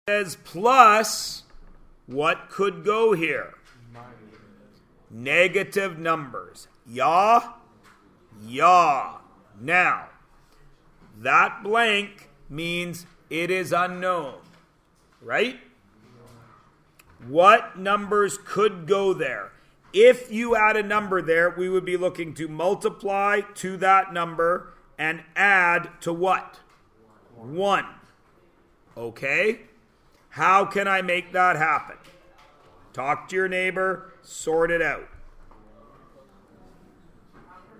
says plus, what could go here? Negative numbers. Yeah? Yeah. Now, that blank means it is unknown, right? What numbers could go there? If you add a number there, we would be looking to multiply to that number and add to what? 1. Okay? How can I make that happen? Talk to your neighbor, sort it out.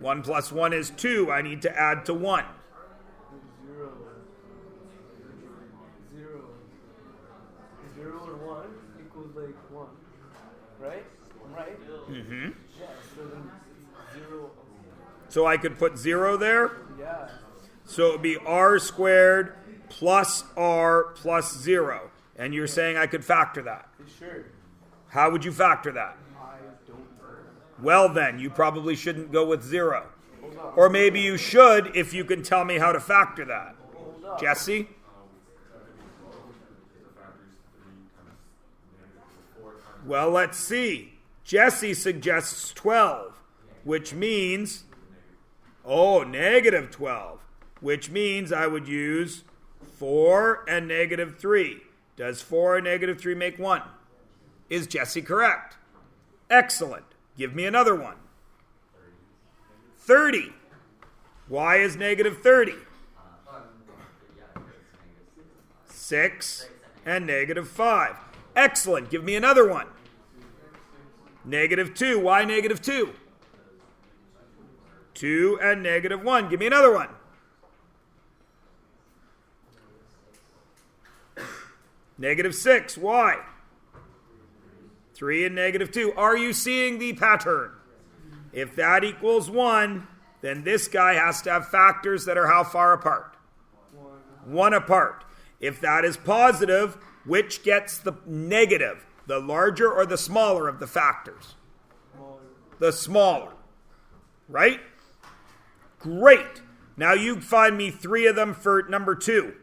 1 plus 1 is 2. I need to add to 1. 0. 0 or 1 equals like 1. Right? Right? Mm-hmm. Yeah, so then 0. So I could put 0 there? Yeah. So it would be r squared plus r plus 0. And you're saying I could factor that? Sure. How would you factor that? I don't know. Well then, you probably shouldn't go with 0. Or maybe you should if you can tell me how to factor that. Jesse? Well, let's see. Jesse suggests 12, which means, negative 12, which means I would use 4 and negative 3. Does 4 and negative 3 make 1? Is Jesse correct? Excellent. Give me another one. 30. Why is negative 30? 6 and negative 5. Excellent. Give me another one. Negative 2. Why negative 2? 2 and negative 1. Give me another one. Negative 6. Why? 3 and negative 2. Are you seeing the pattern? If that equals 1, then this guy has to have factors that are how far apart? 1 apart. If that is positive, which gets the negative? The larger or the smaller of the factors? The smaller. Right? Great. Now you find me 3 of them for number 2.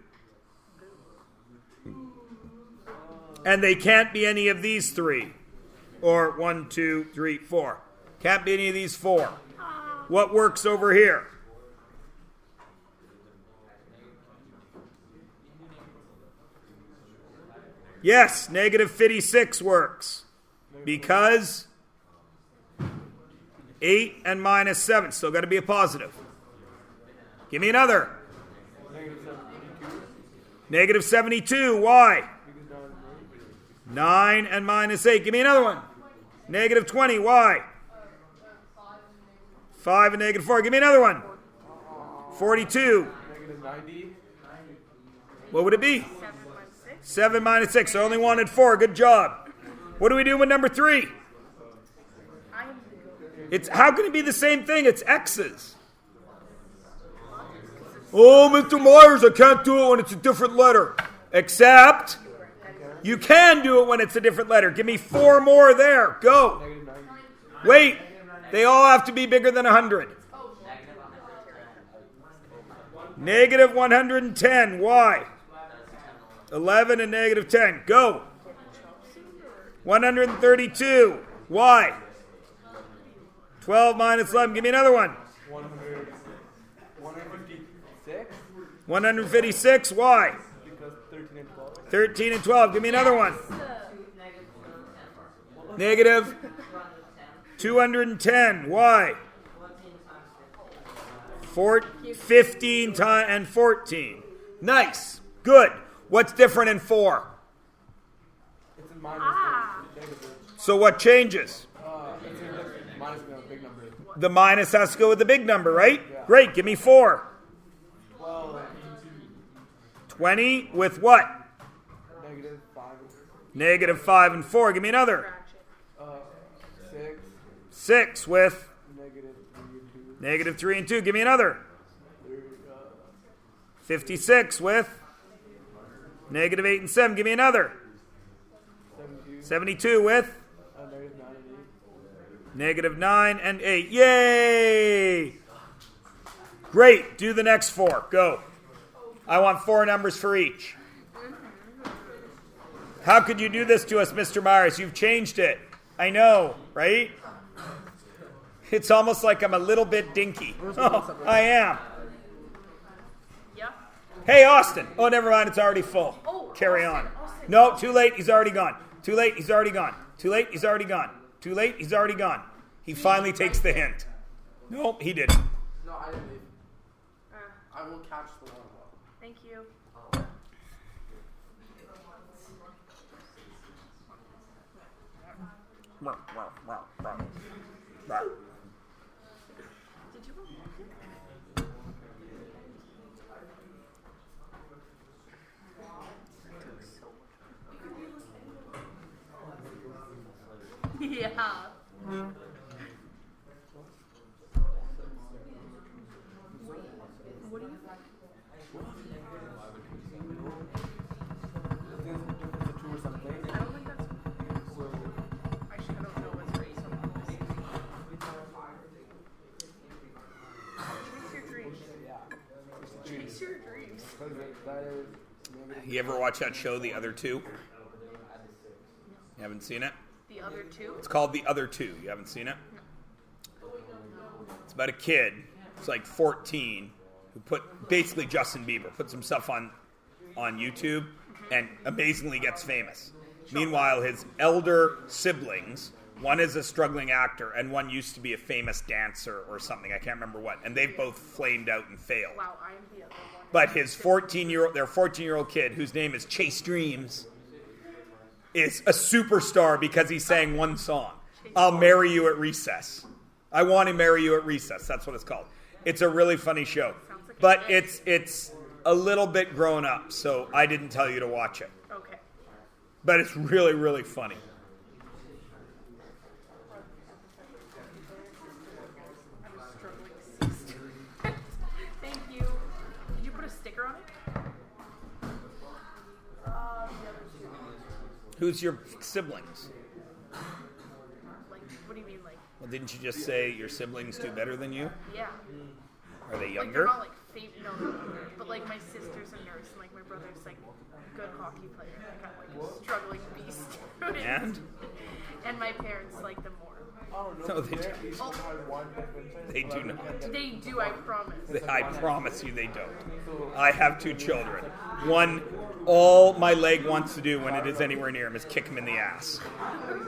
And they can't be any of these 3. Or 1, 2, 3, 4. Can't be any of these 4. What works over here? Yes, negative 56 works. Because 8 and minus 7. Still got to be a positive. Give me another. Negative 72. Why? 9 and minus 8. Give me another one. Negative 20. Why? 5 and negative 4. Give me another one. 42. Negative 90. What would it be? 7 minus 6. I only wanted 4. Good job. What do we do with number 3? It's how can it be the same thing? It's X's. Oh, Mr. Myers, I can't do it when it's a different letter. Except you can do it when it's a different letter. Give me 4 more there. Go. Wait. They all have to be bigger than 100. Negative 110. Why? 11 and negative 10. Go. 132. Why? 12 minus 11. Give me another one. 156. 156. Why? Because 13 and 12. 13 and 12. Give me another one. Negative 210. Why? 15 and 14. Nice. Good. What's different in 4? It's a minus negative. So what changes? It's a minus a big number. The minus has to go with the big number, right? Yeah. Great. Give me 4. 20 with what? Negative 5. Negative 5 and 4. Give me another. 6. 6 with Negative 3 negative 3 and and 2. 2. Give me another. 56 with negative 8 and 7. Give me another. 72 with negative 9 and 8. Yay! Great. Do the next 4. Go. I want 4 numbers for each. How could you do this to us, Mr. Myers? You've changed it. I know, right? It's almost like I'm a little bit dinky. Oh, I am. Yeah. Hey, Austin. Oh, never mind. It's already full. Oh, Carry Austin, on. Austin. No, too late. He's already gone. Too late. He's already gone. Too late. He's already gone. Too late. He's already gone. He finally takes the hint. Nope, he didn't. No, I didn't leave. I will catch the water bottle. Thank you. Did you unlock it? Yeah. What do you? The two or something. I don't think that's. Actually, I don't know what's race on this. Chase your dreams. Chase your dreams. You ever watch that show, The Other Two? You haven't seen it? The other two. It's called The Other Two. You haven't seen it? It's about a kid. It's like 14 who put basically Justin Bieber puts himself on YouTube and amazingly gets famous. Meanwhile, his elder siblings, one is a struggling actor and one used to be a famous dancer or something. I can't remember what. And they've both flamed out and failed. Wow, I'm the other one. But his 14-year-old kid, whose name is Chase Dreams, is a superstar because he sang one song. I'll marry you at recess. I want to marry you at recess. That's what it's called. It's a really funny show. But it's a little bit grown up, so I didn't tell you to watch it. Okay. But it's really, really funny. I'm struggling to cease. Thank you. Did you put a sticker on it? The other two. Who's your siblings? Like, what do you mean, like? Well, didn't you just say your siblings do better than you? Yeah. Are they Like, younger? they're not like no, but like my sister's a nurse, and like my brother's like a good hockey player. Like I'm like a struggling beast. And? And my parents like them more. I don't know. No, they They're do. each had one difference. They do not. They do, I promise. I promise you they don't. I have 2 children. One, all my leg wants to do when it is anywhere near him is kick him in the ass.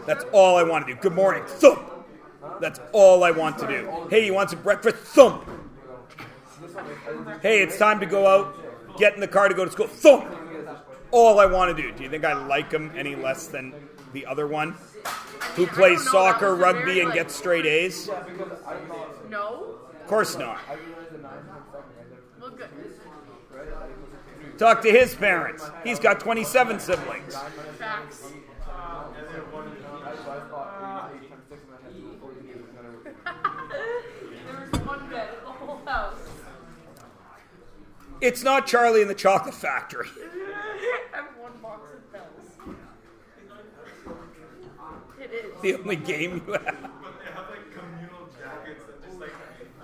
That's all I want to do. Good morning. Thump. That's all I want to do. Hey, you want some breakfast? Thump. Hey, it's time to go out. Get in the car to go to school. Thump. All I want to do. Do you think I like him any less than the other one? Who plays soccer, rugby, and gets straight A's? No? Of course not. Well, good. Talk to his parents. He's got 27 siblings. Facts. There was one bed in the whole house. It's not Charlie and the Chocolate Factory. I have one box of bells. It is. The only game you have. But they have like communal jackets that just like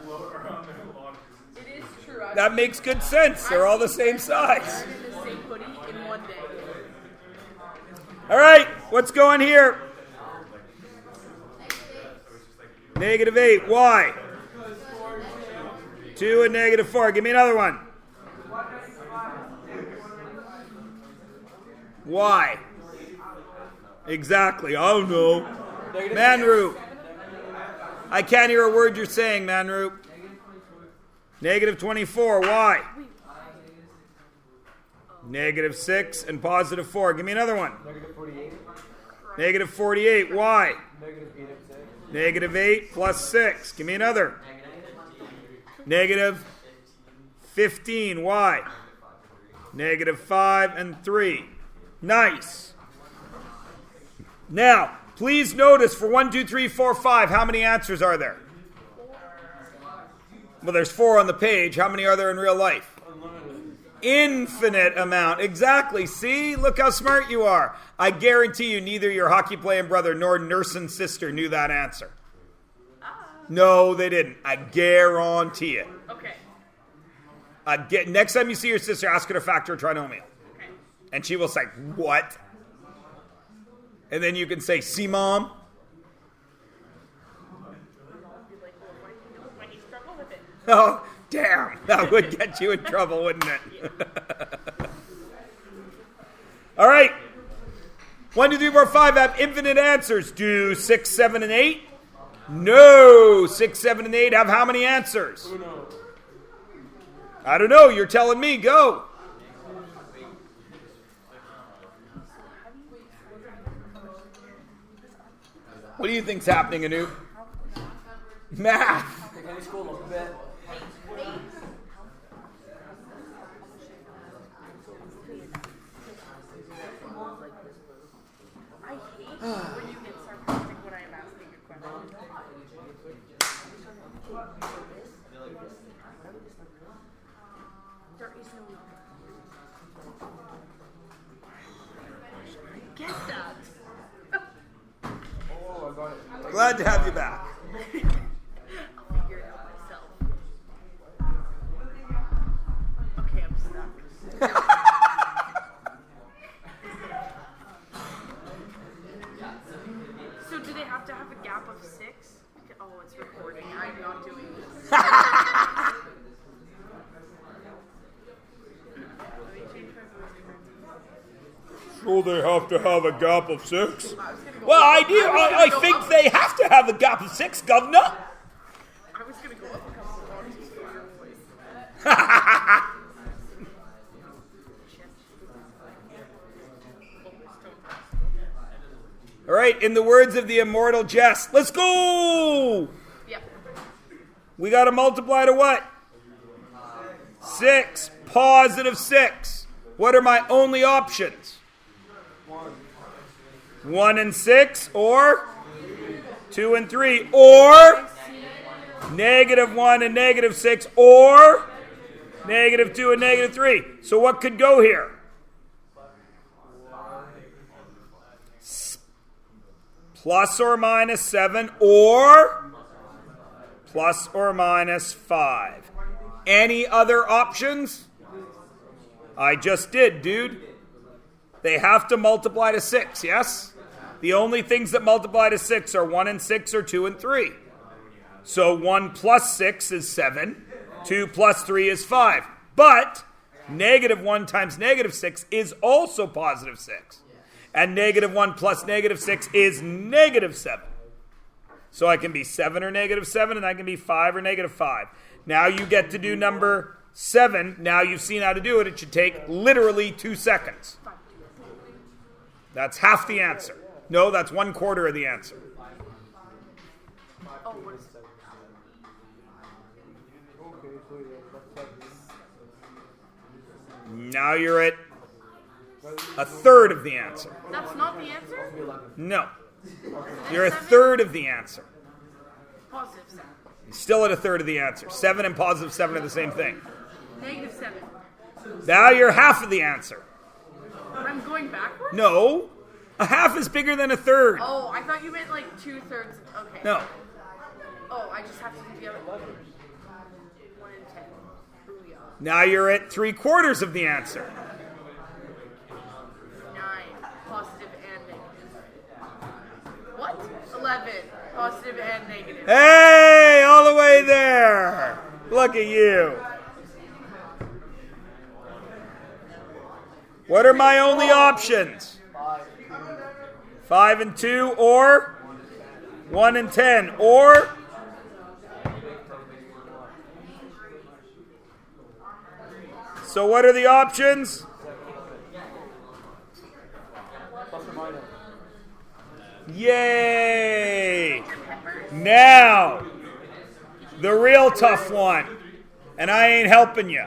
float around their laundry. It is true. That makes good sense. They're all the same size. In the same hoodie in one day. All right, what's going here? -8. Why? 2 and -4. Give me another one. Why? Exactly. Oh no. Manru. I can't hear a word you're saying, Manru. -24. Why? -6 and +4. Give me another one. -48. Why? -8 plus 6. Give me another. -15. Why? -5 and 3. Nice. Now, please notice for 1, 2, 3, 4, 5, how many answers are there? Well, there's 4 on the page. How many are there in real life? Infinite amount. Exactly. See? Look how smart you are. I guarantee you neither your hockey playing brother nor nursing sister knew that answer. No, they didn't. I guarantee it. Okay. Next time you see your sister, ask her to factor a trinomial. Okay. And she will say, what? And then you can say, see, Mom? Be like, well, why do you struggle with it? Oh, damn. That would get you in trouble, wouldn't it? All right. 1, 2, 3, 4, 5 have infinite answers. Do 6, 7, and 8? No. 6, 7, and 8 have how many answers? Uno. I don't know. You're telling me. Go. What do you think's happening, Anoop? Math. Can you school a bit? I hate when you get sarcastic when I'm asking a question. There is no get that. Oh, I got it. Glad to have you back. I'll figure it out myself. Okay, I'm stuck. So do they have to have a gap of 6? Oh, it's recording. I'm not doing this. Let me change my voice. So they have to have a gap of 6? I was gonna go Well, up. I do. I think they have to have a gap of 6, Governor. I was gonna go up a couple of octaves for your voice. All right, in the words of the immortal Jess, let's go! Yeah. We got to multiply to what? 6. Positive 6. What are my only options? 1 and 6, or 2 and 3, or negative 1 and negative 6, or negative 2 and negative 3. So what could go here? Plus or minus 7, or plus or minus 5. Any other options? I just did, dude. They have to multiply to 6, yes? The only things that multiply to 6 are 1 and 6 or 2 and 3. So 1 plus 6 is 7. 2 plus 3 is 5. But negative 1 times negative 6 is also positive 6. And negative 1 plus negative 6 is negative 7. So I can be 7 or negative 7, and I can be 5 or negative 5. Now you get to do number 7. Now you've seen how to do it. It should take literally 2 seconds. That's half the answer. No, that's 1/4 of the answer. Oh, what is it? Okay, so yeah, that's Now you're at 1/3 of the answer. That's not the answer? No. You're 1/3 of the answer. Positive 7. Still at 1/3 of the answer. 7 and positive 7 are the same thing. Negative 7. Now you're half of the answer. I'm going backwards? No. A half is bigger than 1/3. Oh, I thought you meant like 2/3. Okay. No. Oh, I just have to do the other 1 and 10. Booyah. Now you're at 3/4 of the answer. 9. Positive and negative. What? 11. Positive and negative. Hey, all the way there. Look at you. What are my only options? 5 and 2, or 1 and 10, or so what are the options? plus or minus. Yay! Now, the real tough one. And I ain't helping you.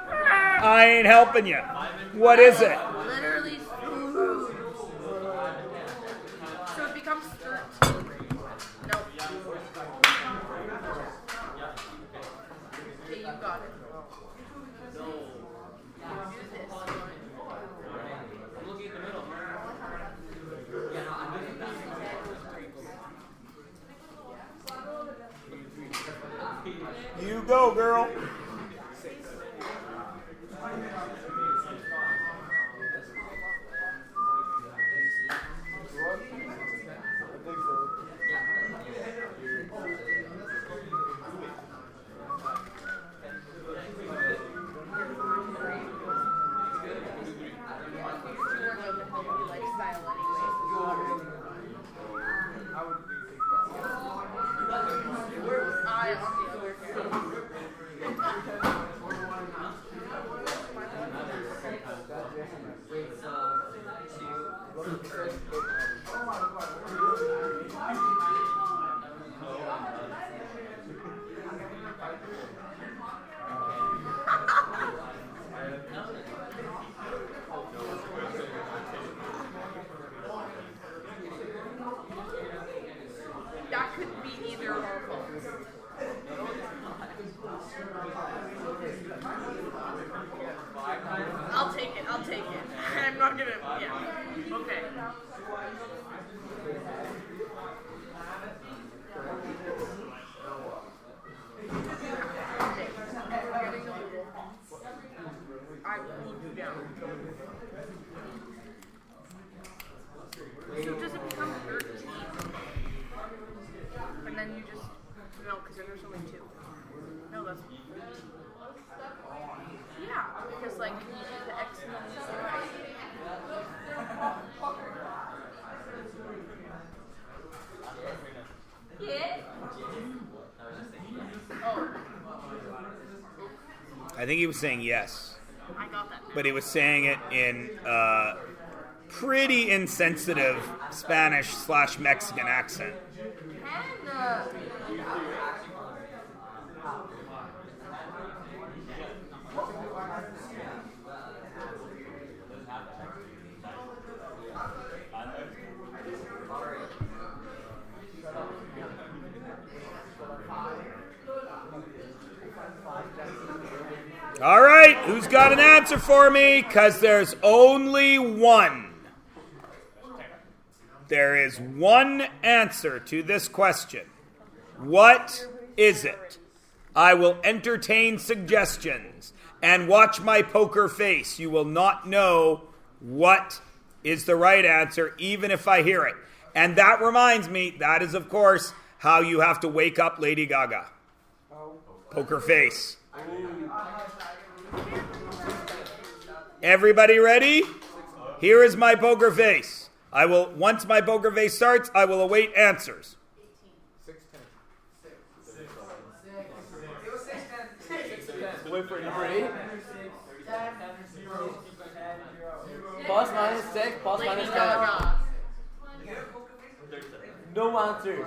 I ain't helping you. What is it? Literally food. So it becomes 13. Nope. Okay, you got it. Do this. You go, girl. That could be either of our phones. I'll take it. I'm not gonna, yeah. Okay. I will do down. So does it become 13? And then you just, no, because then there's only 2. No, that's, yeah, because like, you do the X and then the yeah. Oh. I think he was saying yes, I got that. but he was saying it in pretty insensitive Spanish/Mexican accent. And, All right, who's got an answer for me? Because there's only one. There is one answer to this question. What is it? I will entertain suggestions and watch my poker face. You will not know what is the right answer, even if I hear it. And that reminds me, that is, of course, how you have to wake up Lady Gaga. Poker face. Everybody ready? Here is my poker face. I will, once my poker face starts, I will await answers. 610. Wait for number 8. Plus minus 6, plus minus 10. No answers.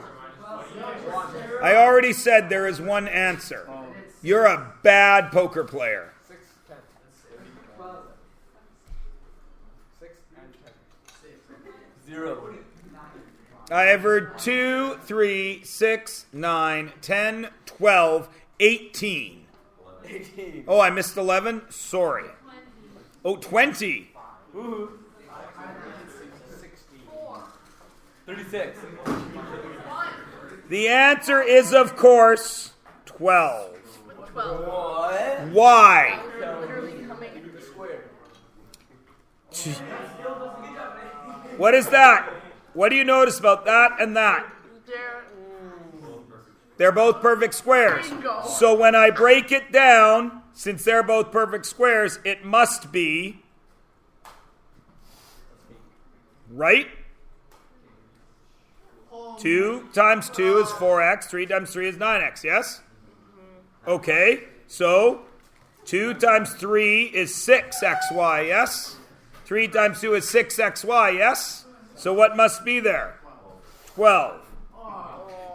I already said there is one answer. You're a bad poker player. 6, 10. 6 and 10. 0. I have heard 2, 3, 6, 9, 10, 12, 18. 18. Oh, I missed 11? Sorry. Oh, 20. Ooh. 36. The answer is, of course, 12. 12. What? Why? You're literally coming. What is that? What do you notice about that and that? They're both perfect squares. Bingo. So when I break it down, since they're both perfect squares, it must be right? 2 times 2 is 4x. 3 times 3 is 9x, yes? Okay, so 2 times 3 is 6xy, yes? 3 times 2 is 6xy, yes? So what must be there? 12.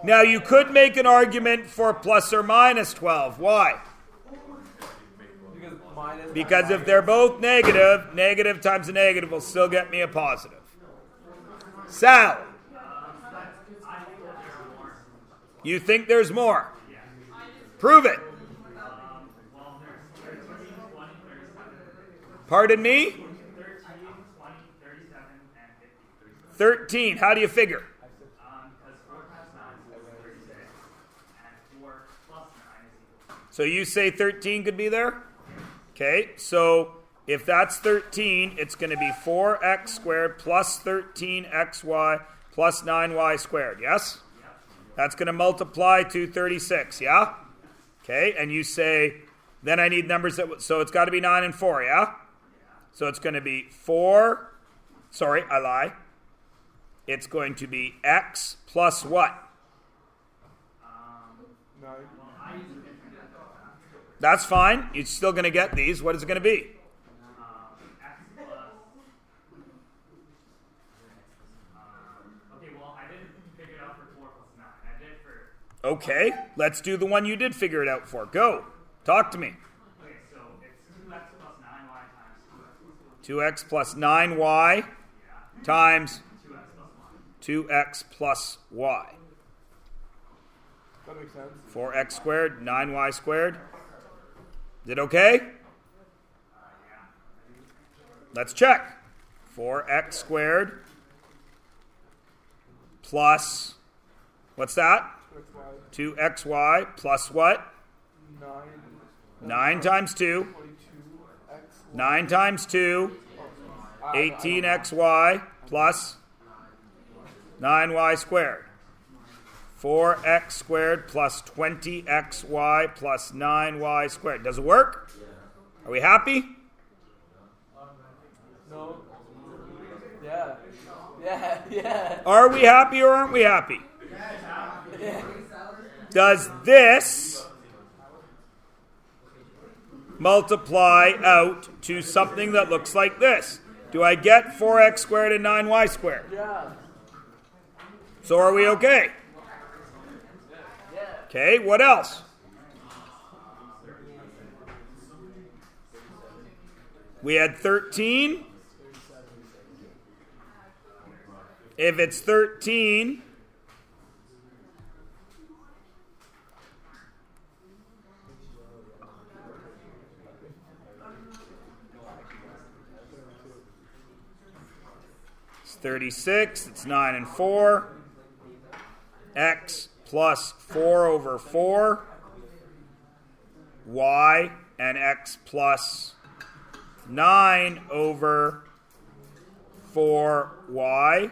Now you could make an argument for plus or minus 12. Why? Because if they're both negative, negative times a negative will still get me a positive. Sal, you think there's more? Prove it. Pardon me? 13. How do you figure? So you say 13 could be there? Okay, so if that's 13, it's going to be 4x squared plus 13xy plus 9y squared, yes? That's going to multiply to 36, yeah? Okay, and you say, then I need numbers that, so it's got to be 9 and 4, yeah? So it's going to be 4, sorry, I lie. It's going to be x plus what? 9. That's fine. You're still going to get these. What is it going to be? Okay, let's do the one you did figure it out for. Go. Talk to me. Okay, so it's 2x plus 9y times 2x plus 9y times 2x plus y. That makes sense. 4x squared, 9y squared. Is it okay? Let's check. 4x squared plus, what's that? 2xy plus what? 9 times 2. 9 times 2. 18xy plus 9y squared. 4x squared plus 20xy plus 9y squared. Does it work? Are we happy? No. Yeah. Yeah. Yeah. Are we happy or aren't we happy? Yeah. Does this multiply out to something that looks like this? Do I get 4x squared and 9y squared? Yeah. So are we okay? Okay, what else? We had 13. If it's 13, it's 36, it's 9 and 4. X plus 4 over 4. Y and x plus 9 over 4y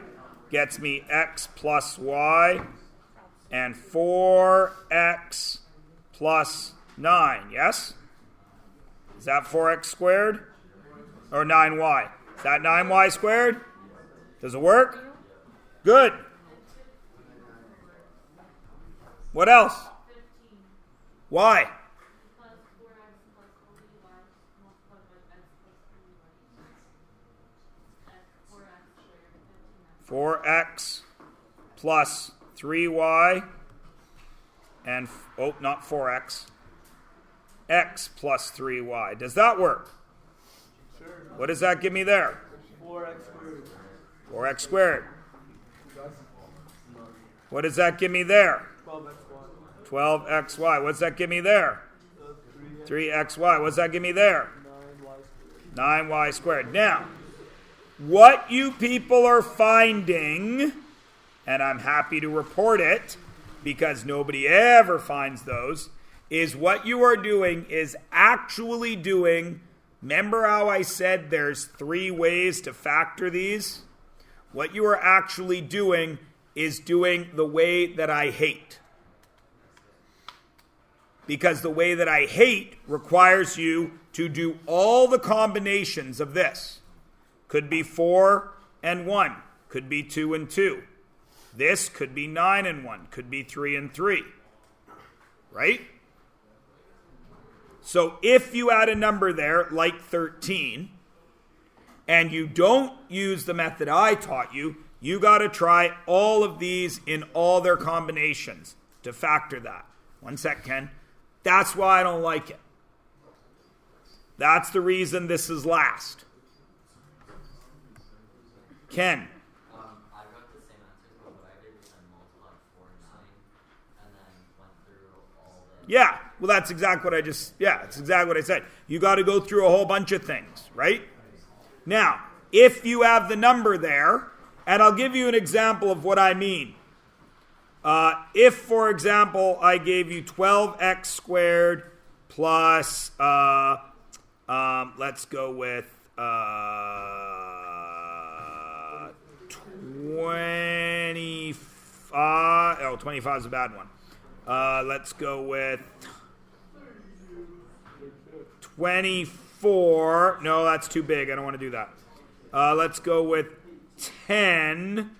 gets me x plus y and 4x plus 9, yes? Is that 4x squared? Or 9y? Is that 9y squared? Does it work? Good. What else? Why? 4x plus 3y and, not 4x, x plus 3y. Does that work? Sure. What does that give me there? 4x squared. 4x squared. What does that give me there? 12xy. 12xy. What's that give me there? 3xy. What's that give me there? 9y squared. Now, what you people are finding, and I'm happy to report it because nobody ever finds those, is what you are doing is actually doing, remember how I said there's 3 ways to factor these? What you are actually doing is doing the way that I hate. Because the way that I hate requires you to do all the combinations of this. Could be 4 and 1. Could be 2 and 2. This could be 9 and 1. Could be 3 and 3. Right? So if you add a number there, like 13, and you don't use the method I taught you, you got to try all of these in all their combinations to factor that. One sec, Ken. That's why I don't like it. That's the reason this is last. Ken. I wrote the same answers, but what I did was I multiplied 4 and 9, and then went through all the... Yeah, well that's exactly what that's exactly what I said. You got to go through a whole bunch of things, right? Now, if you have the number there, and I'll give you an example of what I mean. If, for example, I gave you 12x squared plus, let's go with 25. Oh, 25 is a bad one. Let's go with 24. No, that's too big. I don't want to do that. Let's go with 10.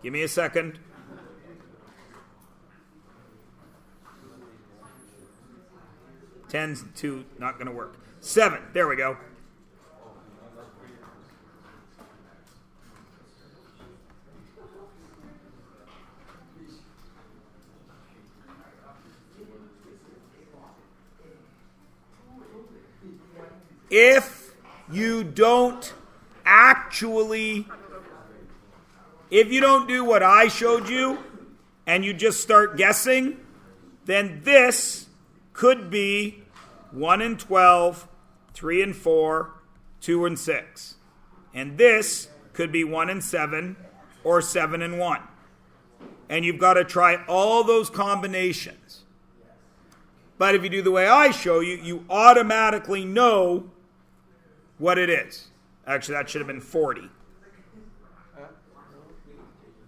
Give me a second. 10's 2, not going to work. 7, there we go. If you don't do what I showed you and you just start guessing, then this could be 1 and 12, 3 and 4, 2 and 6. And this could be 1 and 7 or 7 and 1. And you've got to try all those combinations. But if you do the way I show you, you automatically know what it is. Actually, that should have been 40.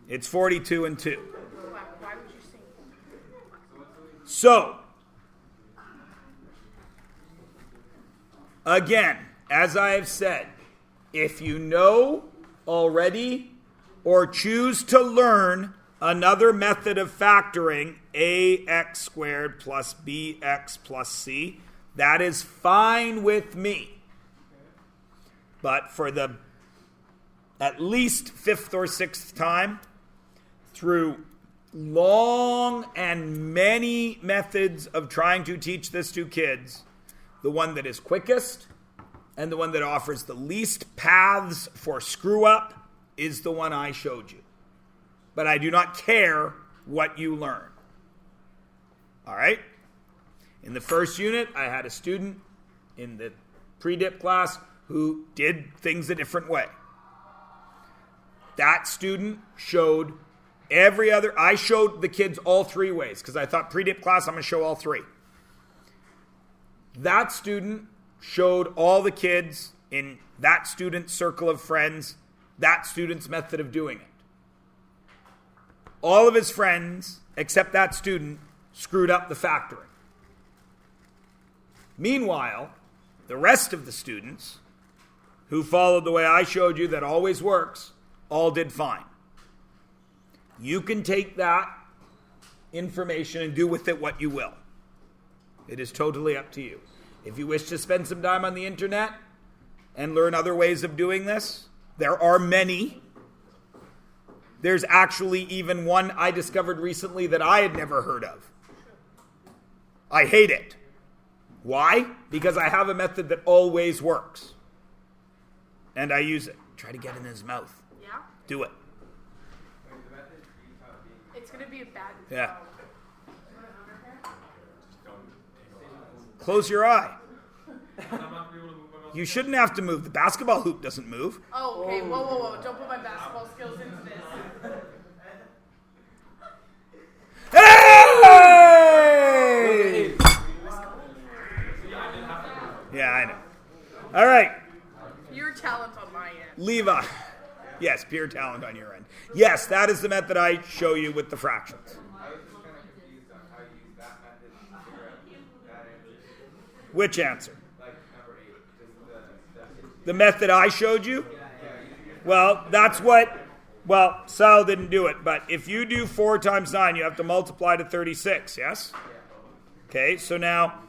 It's 42 and 2. Why would you say that? So, again, as I have said, if you know already or choose to learn another method of factoring, ax squared plus bx plus c, that is fine with me. But for the at least 5th or 6th time, through long and many methods of trying to teach this to kids, the one that is quickest and the one that offers the least paths for screw up is the one I showed you. But I do not care what you learn. All right? In the first unit, I had a student in the pre-dip class who did things a different way. That student showed I showed the kids all 3 ways because I thought pre-dip class, I'm going to show all 3. That student showed all the kids in that student's circle of friends that student's method of doing it. All of his friends, except that student, screwed up the factoring. Meanwhile, the rest of the students who followed the way I showed you that always works, all did fine. You can take that information and do with it what you will. It is totally up to you. If you wish to spend some time on the internet and learn other ways of doing this, there are many. There's actually even one I discovered recently that I had never heard of. I hate it. Why? Because I have a method that always works. And I use it. Try to get in his mouth. Yeah? Do it. It's going to be a bad... Yeah. Close your eye. You shouldn't have to move. The basketball hoop doesn't move. Oh, okay. Whoa. Don't put my basketball skills into this. Hey! Yeah, I know. All right. Pure talent on my end. Levi. Yes, pure talent on your end. Yes, that is the method I show you with the fractions. I was just kind of confused on how you use that method to figure out that answer. Which answer? Like number 8. Just The method I showed you? Well, that's what... Well, Sal didn't do it, but if you do 4 times 9, you have to multiply to 36, yes? Okay, so now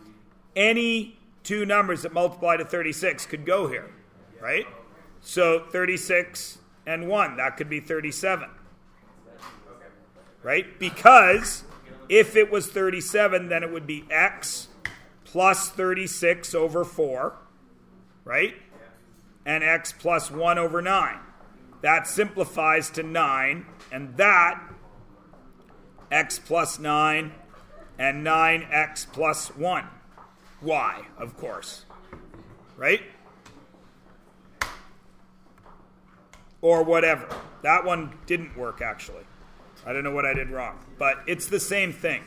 any 2 numbers that multiply to 36 could go here, right? So 36 and 1, that could be 37. Right? Because if it was 37, then it would be x plus 36 over 4, right? And x plus 1 over 9. That simplifies to 9, and that x plus 9 and 9x plus 1. Y, of course. Right? Or whatever. That one didn't work, actually. I don't know what I did wrong. But it's the same thing.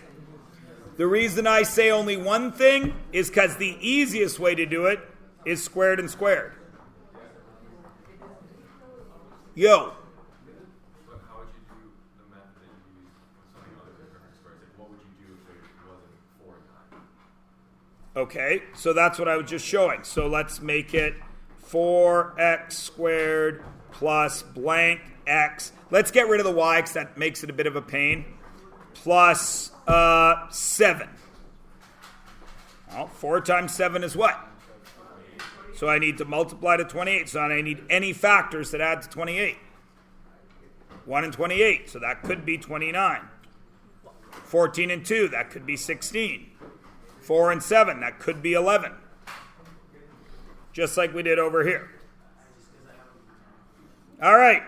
The reason I say only one thing is because the easiest way to do it is squared and squared. Yo. But how would you do the method that you use with something other than perfect squares? Like, what would you do if it wasn't 4 and 9? Okay, so that's what I was just showing. So let's make it 4x squared plus blank x. Let's get rid of the y because that makes it a bit of a pain. Plus 7. Well, 4 times 7 is what? So I need to multiply to 28. So I need any factors that add to 28. 1 and 28, so that could be 29. 14 and 2, that could be 16. 4 and 7, that could be 11. Just like we did over here. All right.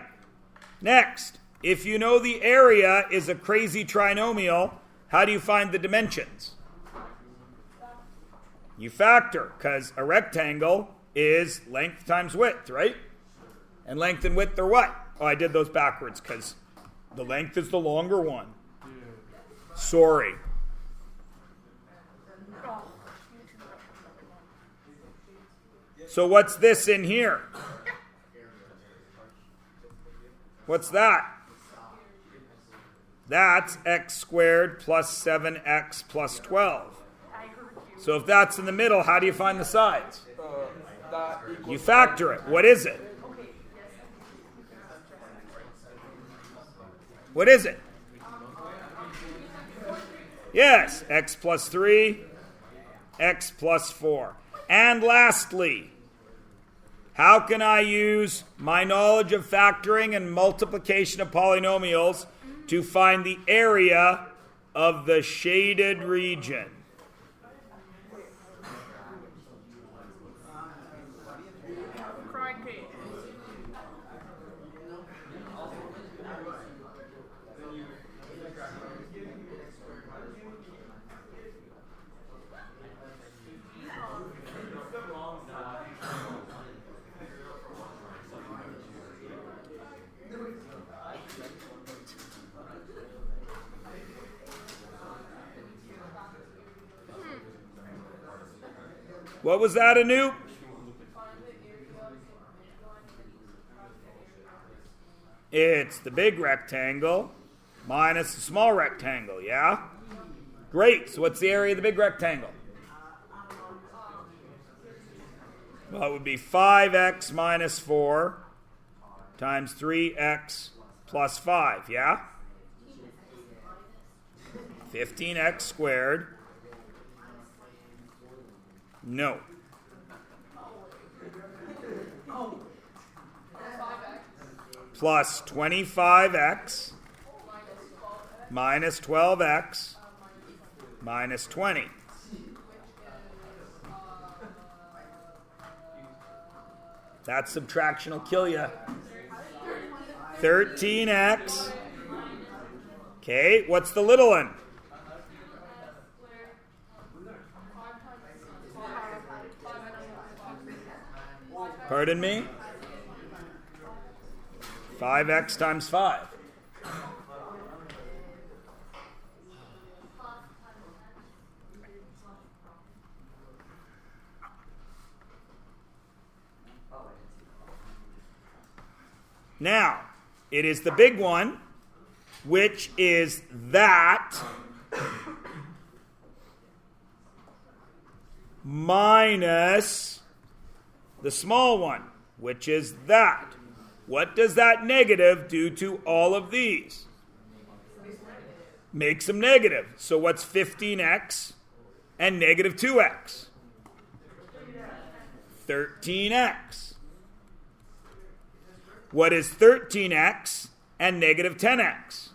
Next, if you know the area is a crazy trinomial, how do you find the dimensions? You factor, because a rectangle is length times width, right? And length and width are what? Oh, I did those backwards, because the length is the longer one. Sorry. So what's this in here? What's that? That's x squared plus 7x plus 12. So if that's in the middle, how do you find the sides? You factor it. What is it? What is it? Yes, x plus 3, x plus 4. And lastly, how can I use my knowledge of factoring and multiplication of polynomials to find the area of the shaded region? Crying pig. What was that, Anoop? It's the big rectangle minus the small rectangle, yeah? Great. So what's the area of the big rectangle? Well, it would be 5x minus 4 times 3x plus 5, yeah? 15x squared. No. Plus 25x minus 12x minus 20. That subtraction will kill you. 13x. Okay, what's the little one? Pardon me? 5x times 5. Now, it is the big one, which is that minus the small one, which is that. What does that negative do to all of these? Makes them negative. So what's 15x and negative 2x? 13x. What is 13x and negative 10x?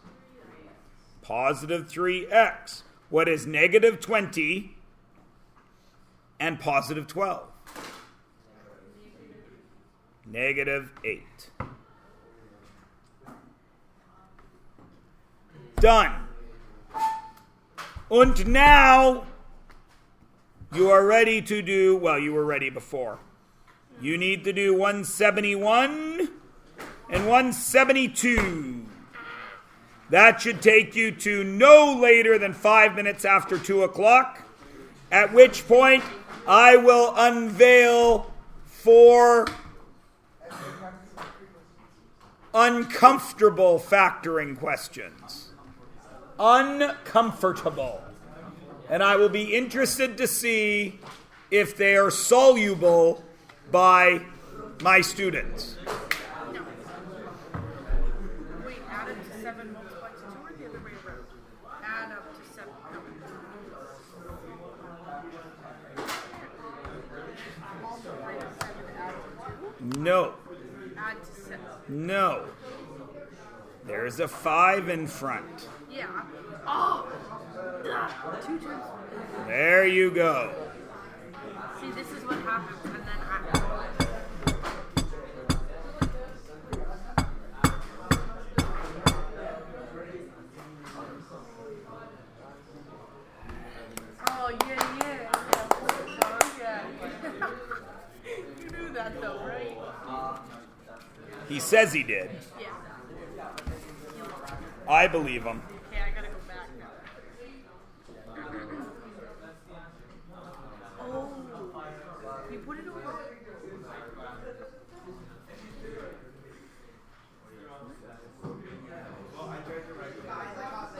Positive 3x. What is negative 20 and positive 12? Negative 8. Done. And now you are ready to do, well, you were ready before. You need to do 171 and 172. That should take you to no later than 5 minutes after 2 o'clock, at which point I will unveil 4 uncomfortable factoring questions. Uncomfortable. And I will be interested to see if they are soluble by my students. Wait, add up to 7 multiplied to 2 or the other way around? Add up to 7. No. No. Add to 6. No. There's a 5 in front. Yeah. Oh! Ugh. 2 times. There you go. See, this is what happens, and then I. Oh, yeah. Oh, yeah. You knew that, though, right? He says he did. Yeah. I believe him. Okay, I gotta go back now. Oh, you put it over.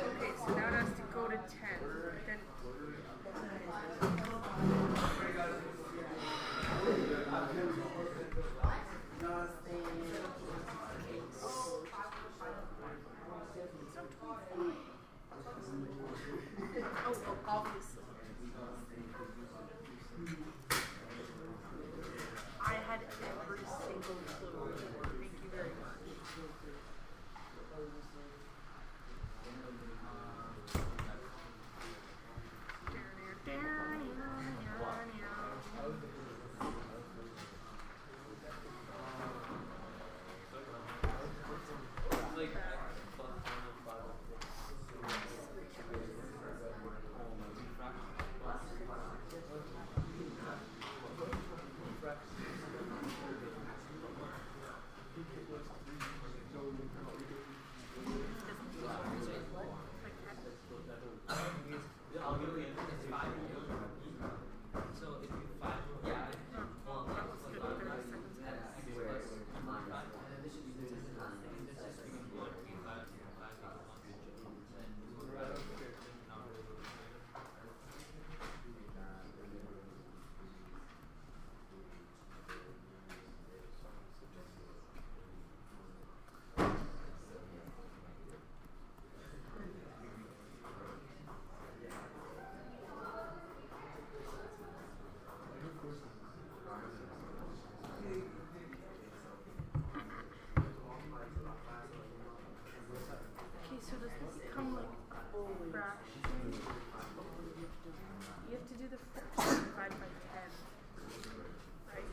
Okay, so now it has to go to 10. Then. It's not 25. Oh, obviously. I had every single clue. Thank you very much. Okay, so does this come like fraction? You have to do the fraction divided by 10. Right?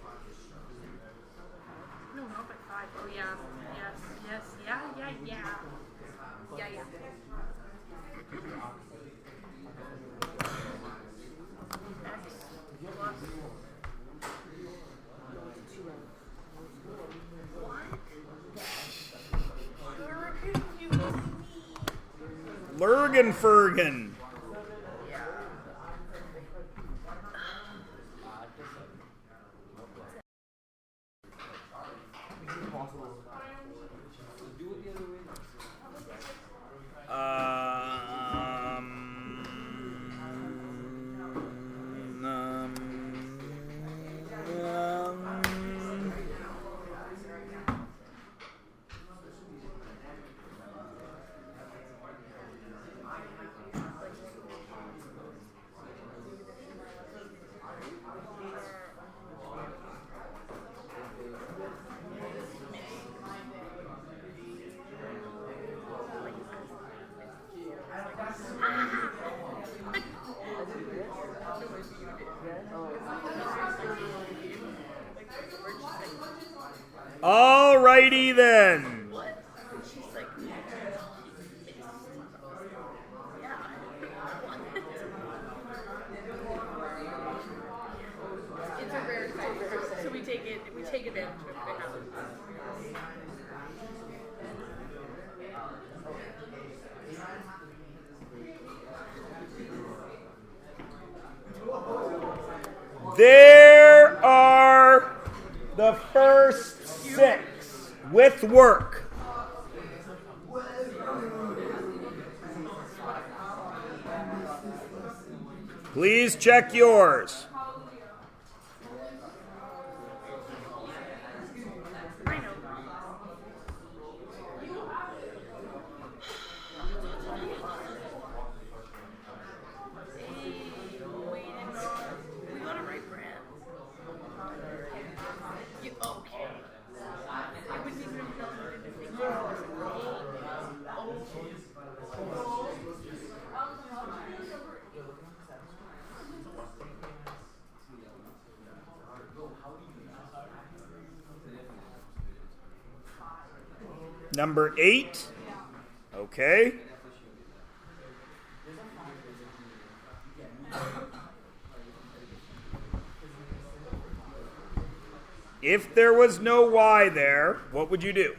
No, not by 5. Oh, yeah. Yes. Yeah. X plus. What? Lurgenfergen. Yeah. Alrighty then. What? She's like, yeah. What? It's a rare sight, so we take advantage of it. It happens. There are the first 6 with work. Please check yours. I know. We got it right, Brad. Okay. Number 8. Okay. If there was no y there, what would you do?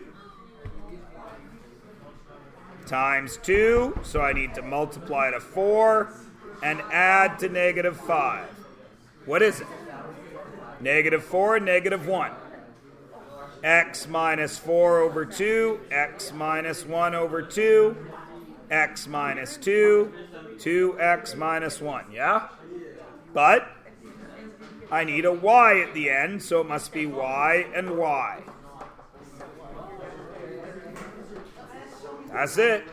Times 2, so I need to multiply to 4 and add to negative 5. What is it? Negative 4 and negative 1. X minus 4 over 2, x minus 1 over 2, x minus 2, 2x minus 1, yeah? But I need a y at the end, so it must be y and y. That's it.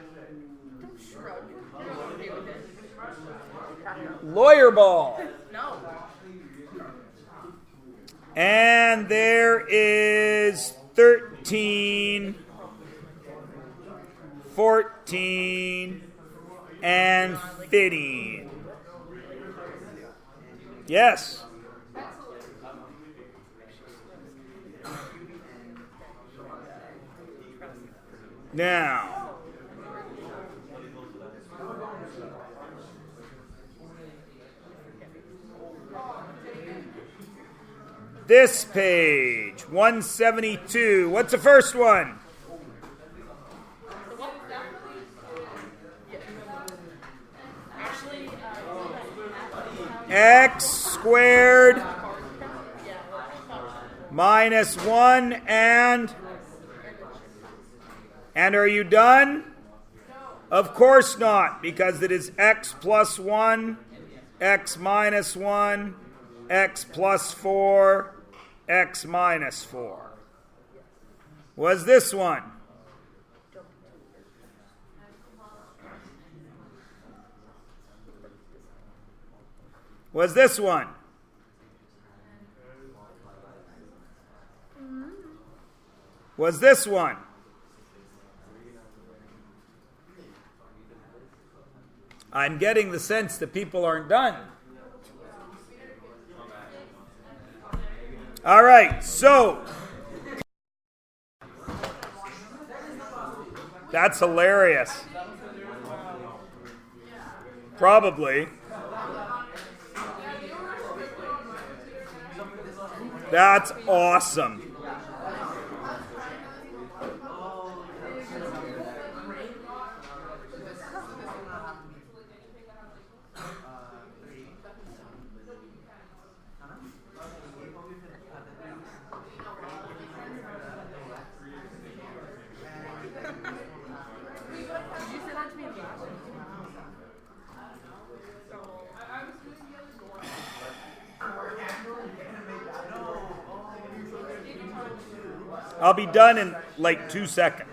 Don't shrug. You're okay with it. Lawyer ball. No. And there is 13, 14, and 15. Yes. Now, this page, 172. What's the first one? Actually, X squared minus 1 and are you done? Of course not, because it is x plus 1, x minus 1, x plus 4, x minus 4. Was this one? Was this one? Was this one? I'm getting the sense that people aren't done. All right, so that's hilarious. Probably. That's awesome. I'll be done in like 2 seconds.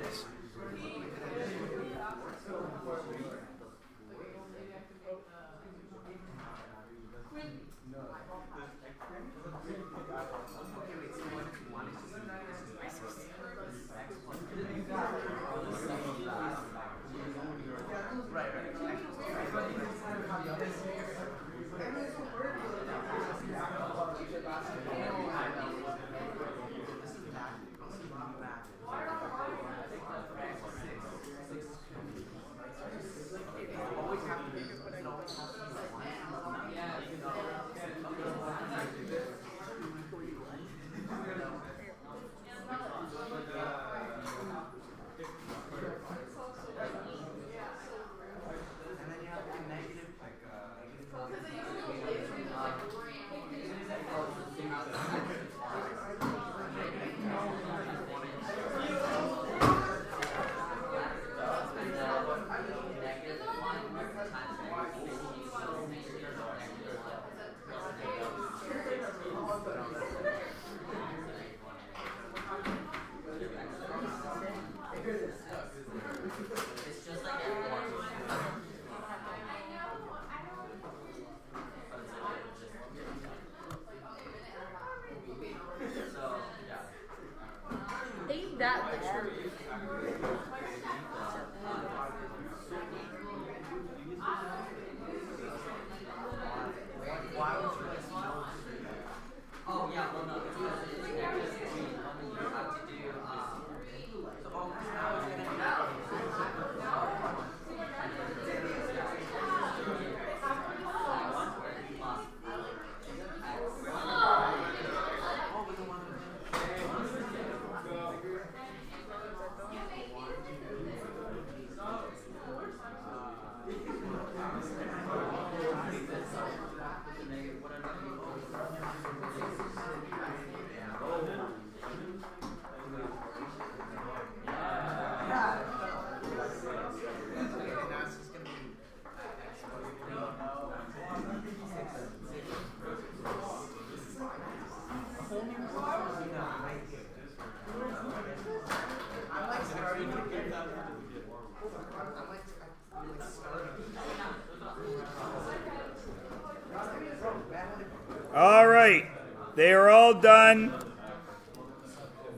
All right. They are all done.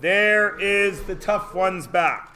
There is the tough ones back.